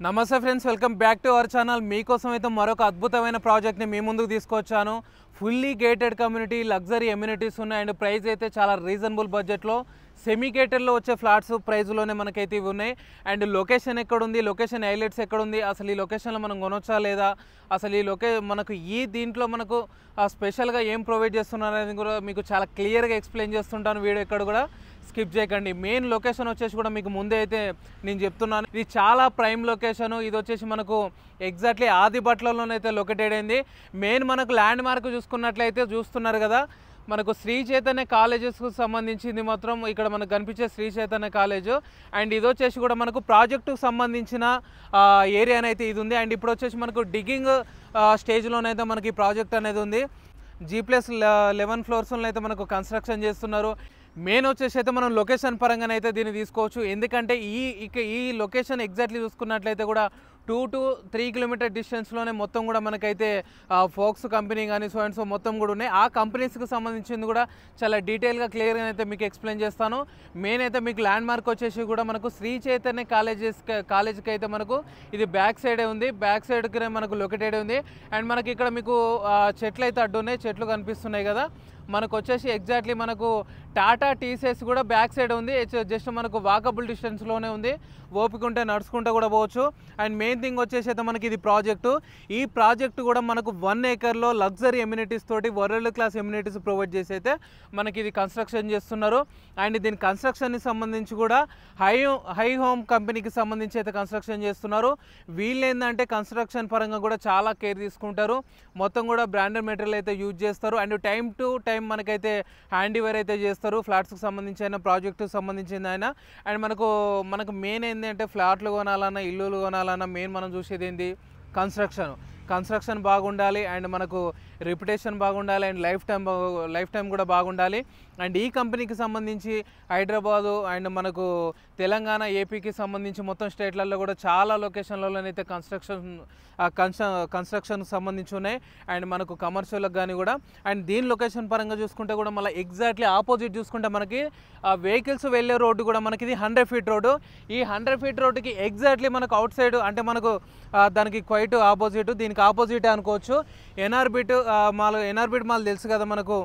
నమస్తే friends, welcome back to our channel. మీకోసం అయితే మరొక అద్భుతమైన ప్రాజెక్ట్ని మీ ముందుకు తీసుకొచ్చాను. Fully gated community, luxury amenities ఉన్నాయి అండ్ ప్రైస్ అయితే చాలా రీజనబుల్ బడ్జెట్లో సెమీ గేటెడ్లో వచ్చే ఫ్లాట్స్ ప్రైజ్లోనే మనకైతే ఇవి ఉన్నాయి. అండ్ లొకేషన్ ఎక్కడుంది, లొకేషన్ హైలైట్స్ ఎక్కడుంది, అసలు ఈ లొకేషన్లో మనం కొనొచ్చా లేదా, అసలు ఈ మనకు దీంట్లో మనకు స్పెషల్గా ఏం ప్రొవైడ్ చేస్తున్నారు అనేది కూడా మీకు చాలా క్లియర్గా ఎక్స్ప్లెయిన్ చేస్తుంటాను. వీడియో ఎక్కడ కూడా స్కిప్ చేయకండి. మెయిన్ లొకేషన్ వచ్చేసి కూడా మీకు ముందే అయితే నేను చెప్తున్నాను, ఇది చాలా ప్రైమ్ లొకేషన్. ఇది వచ్చేసి మనకు ఎగ్జాక్ట్లీ ఆదిబట్లలోనైతే లొకేటెడ్ అయింది. మెయిన్ మనకు ల్యాండ్ మార్క్ చూసుకున్నట్లయితే చూస్తున్నారు కదా, మనకు శ్రీ చైతన్య కాలేజెస్కు సంబంధించింది మాత్రం ఇక్కడ మనకు కనిపించే శ్రీ చైతన్య కాలేజ్. అండ్ ఇది వచ్చేసి కూడా మనకు ప్రాజెక్టుకు సంబంధించిన ఏరియానైతే ఇది ఉంది. అండ్ ఇప్పుడు వచ్చేసి మనకు డిగ్గింగ్ స్టేజ్లోనైతే మనకి ప్రాజెక్ట్ అనేది ఉంది. G+11 ఫ్లోర్స్లో అయితే మనకు కన్స్ట్రక్షన్ చేస్తున్నారు. మెయిన్ వచ్చేసి అయితే మనం లొకేషన్ పరంగానైతే దీన్ని తీసుకోవచ్చు. ఎందుకంటే ఈ లొకేషన్ ఎగ్జాక్ట్లీ చూసుకున్నట్లయితే కూడా 2 to 3 కిలోమీటర్ డిస్టెన్స్లోనే మొత్తం కూడా మనకైతే ఫోక్స్ కంపెనీ కానీ సో మొత్తం కూడా ఉన్నాయి. ఆ కంపెనీస్కి సంబంధించింది కూడా చాలా డీటెయిల్గా క్లియర్గా అయితే మీకు ఎక్స్ప్లెయిన్ చేస్తాను. మెయిన్ అయితే మీకు ల్యాండ్ మార్క్ వచ్చేసి కూడా మనకు శ్రీ చైతన్య కాలేజ్కి అయితే మనకు ఇది బ్యాక్ సైడే ఉంది, బ్యాక్ సైడ్కి మనకు లొకేటెడ్ ఉంది. అండ్ మనకి ఇక్కడ మీకు చెట్లు అయితే అడ్డు ఉన్నాయి, చెట్లు కనిపిస్తున్నాయి కదా. మనకు వచ్చేసి ఎగ్జాక్ట్లీ మనకు టాటా టీసీఎస్ కూడా బ్యాక్ సైడ్ ఉంది, జస్ట్ మనకు వాకబుల్ డిస్టెన్స్లోనే ఉంది. ఓపిక ఉంటే నడుచుకుంటూ కూడా పోవచ్చు. అండ్ మెయిన్ థింగ్ వచ్చేసి అయితే మనకి ఇది ప్రాజెక్టు, ఈ ప్రాజెక్టు కూడా మనకు 1 acreలో లగ్జరీ ఎమ్యూనిటీస్ తోటి వరల్డ్ క్లాస్ ఎమ్యూనిటీస్ ప్రొవైడ్ చేసి అయితే మనకి ఇది కన్స్ట్రక్షన్ చేస్తున్నారు. అండ్ దీని కన్స్ట్రక్షన్కి సంబంధించి కూడా హై హోమ్ కంపెనీకి సంబంధించి అయితే కన్స్ట్రక్షన్ చేస్తున్నారు. వీళ్ళు ఏంటంటే కన్స్ట్రక్షన్ పరంగా కూడా చాలా కేర్ తీసుకుంటారు. మొత్తం కూడా బ్రాండెడ్ మెటీరియల్ అయితే యూజ్ చేస్తారు. అండ్ టైం టు టైం మనకైతే హ్యాండ్ ఓవర్ అయితే చేస్తారు. ఫ్లాట్స్కి సంబంధించి అయినా ప్రాజెక్టుకి సంబంధించింది అయినా. అండ్ మనకు మెయిన్ ఏంటి అంటే ఫ్లాట్లు కొనాలన్నా ఇల్లులు కొనాలన్నా మెయిన్ మనం చూసేది ఏంటి, కన్స్ట్రక్షన్ బాగుండాలి. అండ్ మనకు రెప్యుటేషన్ బాగుండాలి. అండ్ లైఫ్ టైం కూడా బాగుండాలి. అండ్ ఈ కంపెనీకి సంబంధించి హైదరాబాదు అండ్ మనకు తెలంగాణ, ఏపీకి సంబంధించి మొత్తం స్టేట్లలో కూడా చాలా లొకేషన్లలోనైతే కన్స్ట్రక్షన్ సంబంధించి ఉన్నాయి. అండ్ మనకు కమర్షియల్కి కానీ కూడా. అండ్ దీని లొకేషన్ పరంగా చూసుకుంటే కూడా మళ్ళీ ఎగ్జాక్ట్లీ ఆపోజిట్ చూసుకుంటే మనకి వెహికల్స్ వెళ్ళే రోడ్డు కూడా మనకి ఇది 100 feet రోడ్డు. ఈ 100 feet రోడ్డుకి ఎగ్జాక్ట్లీ మనకు అవుట్ సైడ్ అంటే మనకు దానికి క్వైట్ ఆపోజిట్, దీనికి ఆపోజిటే అనుకోవచ్చు. ఎన్ఆర్బిట్ మాల్ తెలుసు కదా మనకు,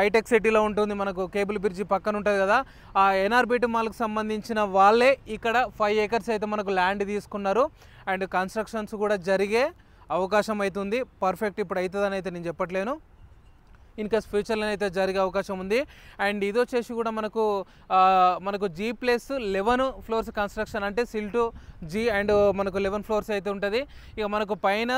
హైటెక్ సిటీలో ఉంటుంది, మనకు కేబుల్ బ్రిడ్జి పక్కన ఉంటుంది కదా. ఆ ఎన్ఆర్బిట్ మాల్కి సంబంధించిన వాళ్ళే ఇక్కడ 5 acres అయితే మనకు ల్యాండ్ తీసుకున్నారు. అండ్ కన్స్ట్రక్షన్స్ కూడా జరిగే అవకాశం అవుతుంది. పర్ఫెక్ట్ ఇప్పుడు అవుతుందని అయితే నేను చెప్పట్లేను, ఇన్కేస్ ఫ్యూచర్లో అయితే జరిగే అవకాశం ఉంది. అండ్ ఇది వచ్చేసి కూడా మనకు G+11 ఫ్లోర్స్ కన్స్ట్రక్షన్, అంటే సిల్ టు G అండ్ మనకు 11 ఫ్లోర్స్ అయితే ఉంటుంది. ఇక మనకు పైన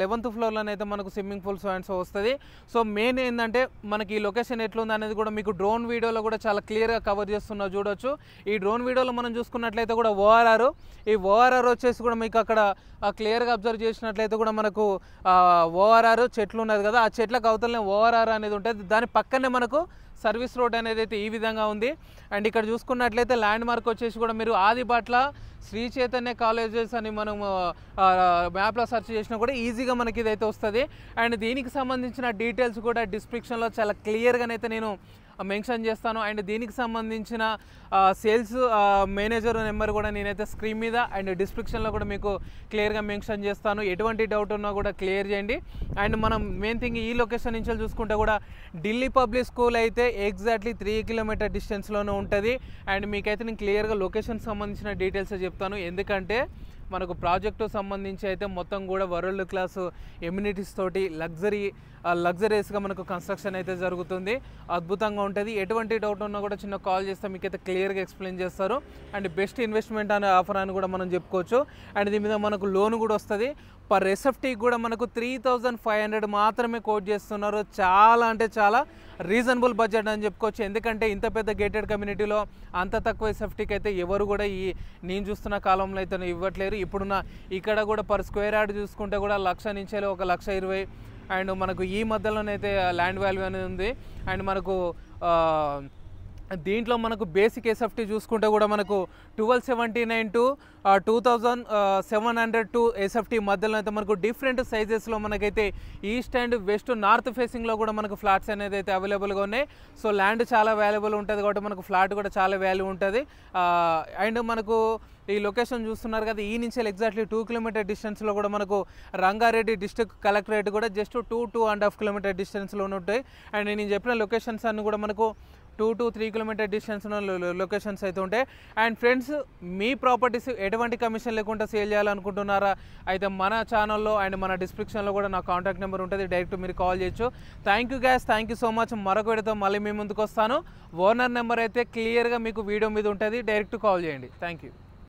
11th ఫ్లోర్లోనైతే మనకు స్విమ్మింగ్ పూల్స్ అండ్ సో వస్తుంది. సో మెయిన్ ఏంటంటే మనకి ఈ లొకేషన్ ఎట్లుంది అనేది కూడా మీకు డ్రోన్ వీడియోలో కూడా చాలా క్లియర్గా కవర్ చేస్తున్నా చూడొచ్చు. ఈ డ్రోన్ వీడియోలో మనం చూసుకున్నట్లయితే కూడా ఈ ఓఆర్ఆర్ వచ్చేసి కూడా మీకు అక్కడ క్లియర్గా అబ్జర్వ్ చేసినట్లయితే కూడా మనకు ఓఆర్ఆర్ చెట్లు ఉన్నది కదా, ఆ చెట్లకు అవతలనే ఓఆర్ఆర్ అనేది ఉంటుంది. దాని పక్కనే మనకు సర్వీస్ రోడ్ అనేది అయితే ఈ విధంగా ఉంది. అండ్ ఇక్కడ చూసుకున్నట్లయితే ల్యాండ్ మార్క్ వచ్చేసి కూడా మీరు ఆదిబాట్ల శ్రీ చైతన్య కాలేజెస్ అని మనం మ్యాప్లో సెర్చ్ చేసినా కూడా ఈజీగా మనకి ఇదైతే వస్తుంది. అండ్ దీనికి సంబంధించిన డీటెయిల్స్ కూడా డిస్క్రిప్షన్లో చాలా క్లియర్గానైతే నేను మెన్షన్ చేస్తాను. అండ్ దీనికి సంబంధించిన సేల్స్ మేనేజర్ నెంబర్ కూడా నేనైతే స్క్రీన్ మీద అండ్ డిస్క్రిప్షన్లో కూడా మీకు క్లియర్గా మెన్షన్ చేస్తాను. ఎటువంటి డౌట్ ఉన్నా కూడా క్లియర్ చేయండి. అండ్ మనం మెయిన్ థింగ్ ఈ లొకేషన్ నుంచి చూసుకుంటే కూడా ఢిల్లీ పబ్లిక్ స్కూల్ అయితే ఎగ్జాక్ట్లీ 3 kilometer డిస్టెన్స్లోనే ఉంటుంది. అండ్ మీకైతే నేను క్లియర్గా లొకేషన్ సంబంధించిన డీటెయిల్స్ చెప్తాను. ఎందుకంటే మనకు ప్రాజెక్టు సంబంధించి అయితే మొత్తం కూడా వరల్డ్ క్లాస్ ఎమ్యూనిటీస్ తోటి లగ్జరీస్గా మనకు కన్స్ట్రక్షన్ అయితే జరుగుతుంది. అద్భుతంగా ఉంటుంది. ఎటువంటి డౌట్ ఉన్నా కూడా చిన్న కాల్ చేస్తే మీకైతే క్లియర్గా ఎక్స్ప్లెయిన్ చేస్తారు. అండ్ బెస్ట్ ఇన్వెస్ట్మెంట్ అనే ఆఫర్ అని కూడా మనం చెప్పుకోవచ్చు. అండ్ దీని మీద మనకు లోన్ కూడా వస్తుంది. పర్ ఎస్ఎఫ్టీకి కూడా మనకు 3,500 మాత్రమే కోట్ చేస్తున్నారు. చాలా అంటే చాలా రీజనబుల్ బడ్జెట్ అని చెప్పుకోవచ్చు. ఎందుకంటే ఇంత పెద్ద గేటెడ్ కమ్యూనిటీలో అంత తక్కువ ఎస్ఎఫ్టీకి అయితే ఎవరు కూడా నేను చూస్తున్న కాలంలో అయితే ఇవ్వట్లేరు. ఇప్పుడున్న ఇక్కడ కూడా పర్ స్క్వేర్ యార్డ్ చూసుకుంటే కూడా 1,00,000 నుంచి 1,20,000. అండ్ మనకు ఈ మధ్యలోనైతే ల్యాండ్ వాల్యూ అనేది ఉంది. అండ్ మనకు దీంట్లో మనకు బేసిక్ ఎస్ఎఫ్టీ చూసుకుంటే కూడా మనకు 1279 టు 2700 టు ఎస్ఎఫ్టీ మధ్యలో అయితే మనకు డిఫరెంట్ సైజెస్లో మనకైతే ఈస్ట్ అండ్ వెస్ట్ నార్త్ ఫేసింగ్లో కూడా మనకు ఫ్లాట్స్ అనేది అయితే అవైలబుల్గా ఉన్నాయి. సో ల్యాండ్ చాలా వాల్యుబుల్ ఉంటుంది కాబట్టి మనకు ఫ్లాట్ కూడా చాలా వాల్యూ ఉంటుంది. అండ్ మనకు ఈ లొకేషన్ చూస్తున్నారు కదా, ఈ నుంచి ఎగ్జాక్ట్లీ 2 కిలోమీటర్ డిస్టెన్స్లో కూడా మనకు రంగారెడ్డి డిస్ట్రిక్ట్ కలెక్టరేట్ కూడా జస్ట్ 2.5 కిలోమీటర్ డిస్టెన్స్లో ఉంటాయి. అండ్ నేను చెప్పిన లొకేషన్స్ అన్నీ కూడా మనకు 2 to 3 కిలోమీటర్ డిస్టెన్స్ లొకేషన్స్ అయితే ఉంటాయి. అండ్ ఫ్రెండ్స్, మీ ప్రాపర్టీస్ ఎటువంటి కమిషన్ లేకుండా సేల్ చేయాలనుకుంటున్నారా అయితే మన ఛానల్లో అండ్ మన డిస్క్రిప్షన్లో కూడా నా కాంటాక్ట్ నెంబర్ ఉంటుంది, డైరెక్ట్ మీరు కాల్ చేయొచ్చు. Thank you guys, thank you so much. మరొక వీడియోతో మళ్ళీ మీ ముందుకు వస్తాను. ఓనర్ నెంబర్ అయితే క్లియర్గా మీకు వీడియో మీద ఉంటుంది, డైరెక్ట్ కాల్ చేయండి. Thank you.